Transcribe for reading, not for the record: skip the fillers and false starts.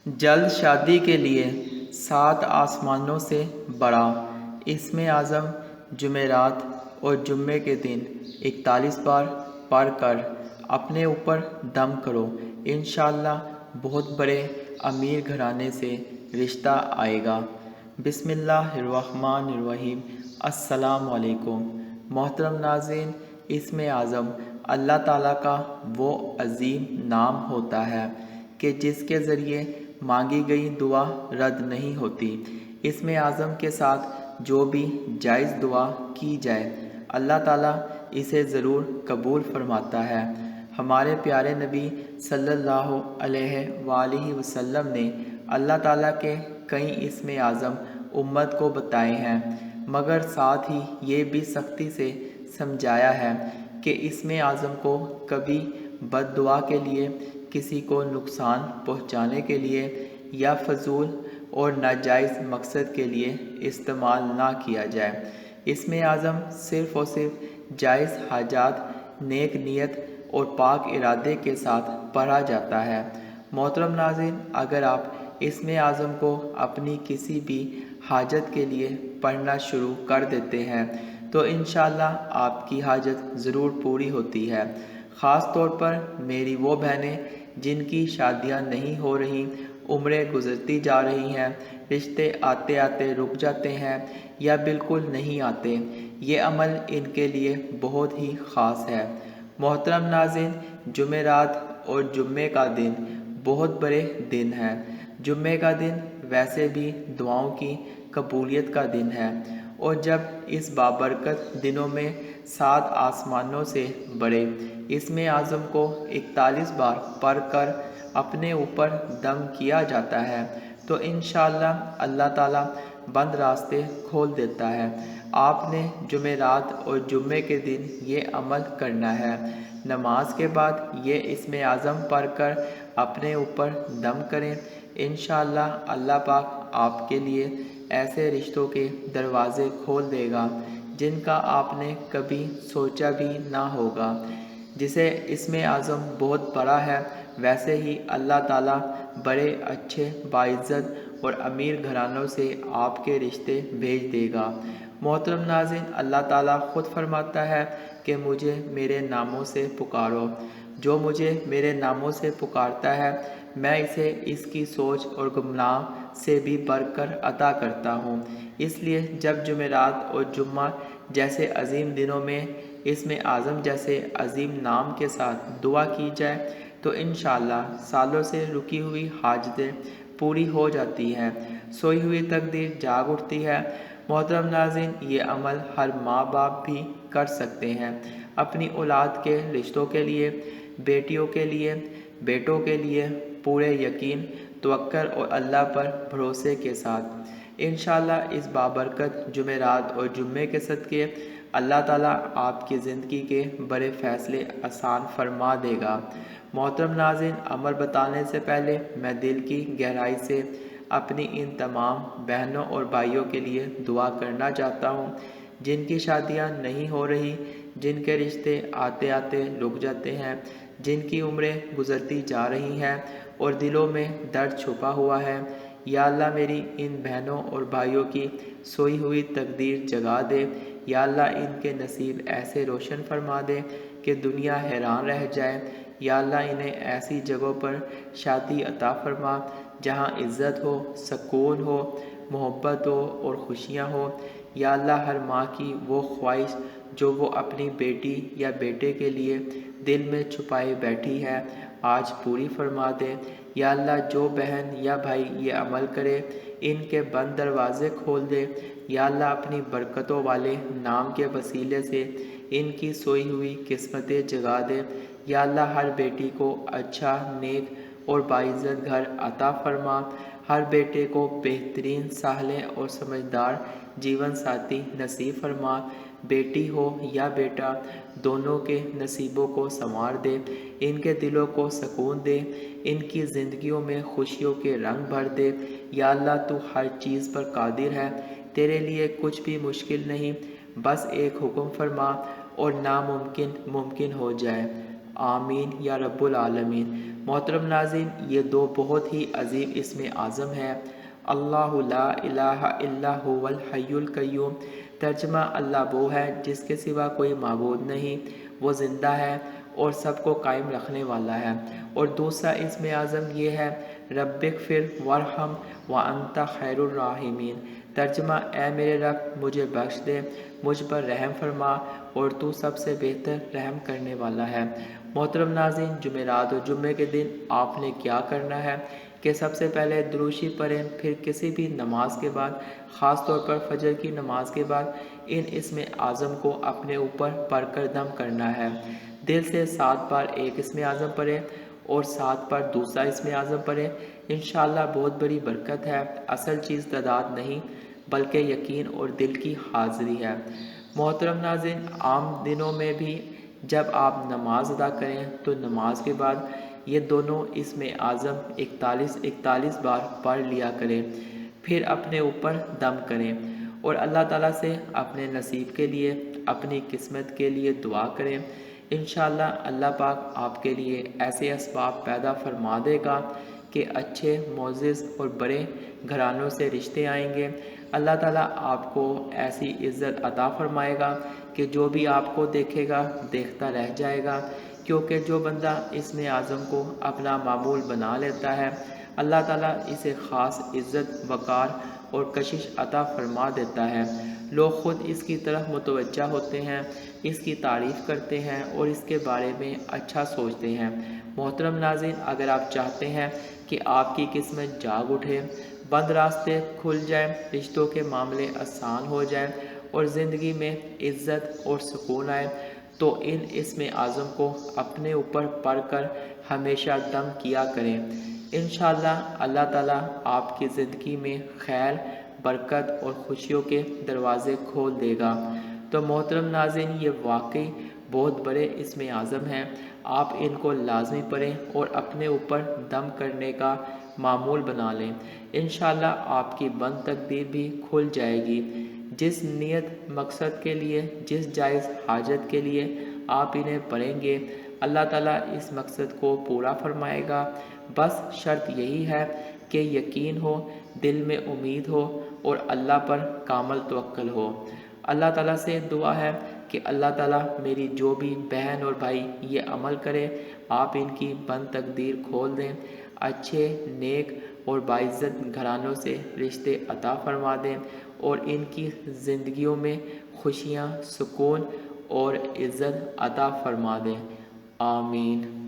جلد شادی کے لیے 7 آسمانوں سے بڑا اسم اعظم جمعرات اور جمعے کے دن 41 بار پڑھ کر اپنے اوپر دم کرو، انشاءاللہ بہت بڑے امیر گھرانے سے رشتہ آئے گا۔ بسم اللہ الرحمن الرحیم۔ السلام علیکم محترم ناظرین، اسم اعظم اللہ تعالیٰ کا وہ عظیم نام ہوتا ہے کہ جس کے ذریعے مانگی گئی دعا رد نہیں ہوتی۔ اسم اعظم کے ساتھ جو بھی جائز دعا کی جائے اللہ تعالیٰ اسے ضرور قبول فرماتا ہے۔ ہمارے پیارے نبی صلی اللہ علیہ وآلہ وسلم نے اللہ تعالیٰ کے کئی اسم اعظم امت کو بتائے ہیں، مگر ساتھ ہی یہ بھی سختی سے سمجھایا ہے کہ اسم اعظم کو کبھی بد دعا کے لیے، کسی کو نقصان پہنچانے کے لیے یا فضول اور ناجائز مقصد کے لیے استعمال نہ کیا جائے۔ اسم اعظم صرف اور صرف جائز حاجات، نیک نیت اور پاک ارادے کے ساتھ پڑھا جاتا ہے۔ محترم ناظرین، اگر آپ اسم اعظم کو اپنی کسی بھی حاجت کے لیے پڑھنا شروع کر دیتے ہیں تو انشاءاللہ آپ کی حاجت ضرور پوری ہوتی ہے۔ خاص طور پر میری وہ بہنیں جن کی شادیاں نہیں ہو رہی، عمریں گزرتی جا رہی ہیں، رشتے آتے آتے رک جاتے ہیں یا بالکل نہیں آتے، یہ عمل ان کے لیے بہت ہی خاص ہے۔ محترم ناظرین، جمعرات اور جمعے کا دن بہت بڑے دن ہیں۔ جمعے کا دن ویسے بھی دعاؤں کی قبولیت کا دن ہے، اور جب اس بابرکت دنوں میں 7 آسمانوں سے بڑے اسم اعظم کو 41 بار پڑھ کر اپنے اوپر دم کیا جاتا ہے تو انشاءاللہ اللہ تعالیٰ بند راستے کھول دیتا ہے۔ آپ نے جمعرات اور جمعے کے دن یہ عمل کرنا ہے۔ نماز کے بعد یہ اسم اعظم پڑھ کر اپنے اوپر دم کریں، انشاءاللہ اللہ پاک آپ کے لیے ایسے رشتوں کے دروازے کھول دے گا جن کا آپ نے کبھی سوچا بھی نہ ہوگا۔ جسے اسم اعظم بہت بڑا ہے، ویسے ہی اللہ تعالیٰ بڑے اچھے باعزت اور امیر گھرانوں سے آپ کے رشتے بھیج دے گا۔ محترم ناظرین، اللہ تعالیٰ خود فرماتا ہے کہ مجھے میرے ناموں سے پکارو۔ جو مجھے میرے ناموں سے پکارتا ہے میں اسے اس کی سوچ اور گمنام سے بھی بڑھ کر عطا کرتا ہوں۔ اس لیے جب جمعرات اور جمعہ جیسے عظیم دنوں میں اسم اعظم جیسے عظیم نام کے ساتھ دعا کی جائے تو انشاءاللہ سالوں سے رکی ہوئی حاجتیں پوری ہو جاتی ہیں، سوئی ہوئی تقدیر جاگ اٹھتی ہے۔ محترم ناظرین، یہ عمل ہر ماں باپ بھی کر سکتے ہیں، اپنی اولاد کے رشتوں کے لیے، بیٹیوں کے لیے، بیٹوں کے لیے پورے یقین، توکل اور اللہ پر بھروسے کے ساتھ۔ انشاءاللہ اس بابرکت جمعرات اور جمعے کے صدقے اللہ تعالیٰ آپ کی زندگی کے بڑے فیصلے آسان فرما دے گا۔ محترم ناظرین، عمل بتانے سے پہلے میں دل کی گہرائی سے اپنی ان تمام بہنوں اور بھائیوں کے لیے دعا کرنا چاہتا ہوں جن کی شادیاں نہیں ہو رہی، جن کے رشتے آتے آتے رک جاتے ہیں، جن کی عمریں گزرتی جا رہی ہیں اور دلوں میں درد چھپا ہوا ہے۔ یا اللہ میری ان بہنوں اور بھائیوں کی سوئی ہوئی تقدیر جگا دے۔ یا اللہ ان کے نصیب ایسے روشن فرما دے کہ دنیا حیران رہ جائے۔ یا اللہ انہیں ایسی جگہوں پر شادی عطا فرما جہاں عزت ہو، سکون ہو، محبت ہو اور خوشیاں ہو۔ یا اللہ ہر ماں کی وہ خواہش جو وہ اپنی بیٹی یا بیٹے کے لیے دل میں چھپائے بیٹھی ہے آج پوری فرما دے۔ یا اللہ جو بہن یا بھائی یہ عمل کرے ان کے بند دروازے کھول دے۔ یا اللہ اپنی برکتوں والے نام کے وسیلے سے ان کی سوئی ہوئی قسمتیں جگا دے۔ یا اللہ ہر بیٹی کو اچھا، نیک اور باعزت گھر عطا فرما، ہر بیٹے کو بہترین، صالح اور سمجھدار جیون ساتھی نصیب فرما۔ بیٹی ہو یا بیٹا دونوں کے نصیبوں کو سنوار دے، ان کے دلوں کو سکون دے، ان کی زندگیوں میں خوشیوں کے رنگ بھر دے۔ یا اللہ تو ہر چیز پر قادر ہے، تیرے لیے کچھ بھی مشکل نہیں، بس ایک حکم فرما اور ناممکن ممکن ہو جائے۔ آمین یا رب العالمین۔ محترم ناظرین، یہ دو بہت ہی عظیم اسم اعظم ہے۔ اللہ لا الہ الا هو الحی القیوم، ترجمہ اللہ وہ ہے جس کے سوا کوئی معبود نہیں، وہ زندہ ہے اور سب کو قائم رکھنے والا ہے۔ اور دوسرا اسم اعظم یہ ہے رب اغفر وارحم وانت خیر الراحمین، ترجمہ اے میرے رب مجھے بخش دے، مجھ پر رحم فرما اور تو سب سے بہتر رحم کرنے والا ہے۔ محترم ناظرین، جمعرات اور جمعے کے دن آپ نے کیا کرنا ہے کہ سب سے پہلے درود شریف پڑھیں، پھر کسی بھی نماز کے بعد، خاص طور پر فجر کی نماز کے بعد ان اسم اعظم کو اپنے اوپر پڑھ کر دم کرنا ہے۔ دل سے 7 بار ایک اسم اعظم پڑھیں اور 7 بار دوسرا اسم اعظم پڑھیں، انشاءاللہ بہت بڑی برکت ہے۔ اصل چیز تعداد نہیں بلکہ یقین اور دل کی حاضری ہے۔ محترم ناظرین، عام دنوں میں بھی جب آپ نماز ادا کریں تو نماز کے بعد یہ دونوں اسم اعظم 41 بار پڑھ لیا کریں، پھر اپنے اوپر دم کریں اور اللہ تعالیٰ سے اپنے نصیب کے لیے، اپنی قسمت کے لیے دعا کریں۔ انشاءاللہ اللہ پاک آپ کے لیے ایسے اسباب پیدا فرما دے گا کہ اچھے، معزز اور بڑے گھرانوں سے رشتے آئیں گے۔ اللہ تعالیٰ آپ کو ایسی عزت عطا فرمائے گا کہ جو بھی آپ کو دیکھے گا دیکھتا رہ جائے گا، کیونکہ جو بندہ اسم اعظم کو اپنا معمول بنا لیتا ہے اللہ تعالیٰ اسے خاص عزت، وقار اور کشش عطا فرما دیتا ہے۔ لوگ خود اس کی طرف متوجہ ہوتے ہیں، اس کی تعریف کرتے ہیں اور اس کے بارے میں اچھا سوچتے ہیں۔ محترم ناظرین، اگر آپ چاہتے ہیں کہ آپ کی قسمت جاگ اٹھے، بند راستے کھل جائیں، رشتوں کے معاملے آسان ہو جائیں اور زندگی میں عزت اور سکون آئے، تو ان اسم اعظم کو اپنے اوپر پڑھ کر ہمیشہ دم کیا کریں۔ انشاءاللہ اللہ تعالیٰ آپ کی زندگی میں خیر، برکت اور خوشیوں کے دروازے کھول دے گا۔ تو محترم ناظرین، یہ واقعی بہت بڑے اسم اعظم ہیں، آپ ان کو لازمی پڑھیں اور اپنے اوپر دم کرنے کا معمول بنا لیں۔ انشاءاللہ آپ کی بند تقدیر بھی کھل جائے گی۔ جس نیت، مقصد کے لیے، جس جائز حاجت کے لیے آپ انہیں پڑھیں گے اللہ تعالیٰ اس مقصد کو پورا فرمائے گا۔ بس شرط یہی ہے کہ یقین ہو، دل میں امید ہو اور اللہ پر کامل توکل ہو۔ اللہ تعالیٰ سے دعا ہے کہ اللہ تعالیٰ میری جو بھی بہن اور بھائی یہ عمل کرے، آپ ان کی بند تقدیر کھول دیں، اچھے، نیک اور باعزت گھرانوں سے رشتے عطا فرما دیں اور ان کی زندگیوں میں خوشیاں، سکون اور عزت عطا فرما دیں۔ آمین۔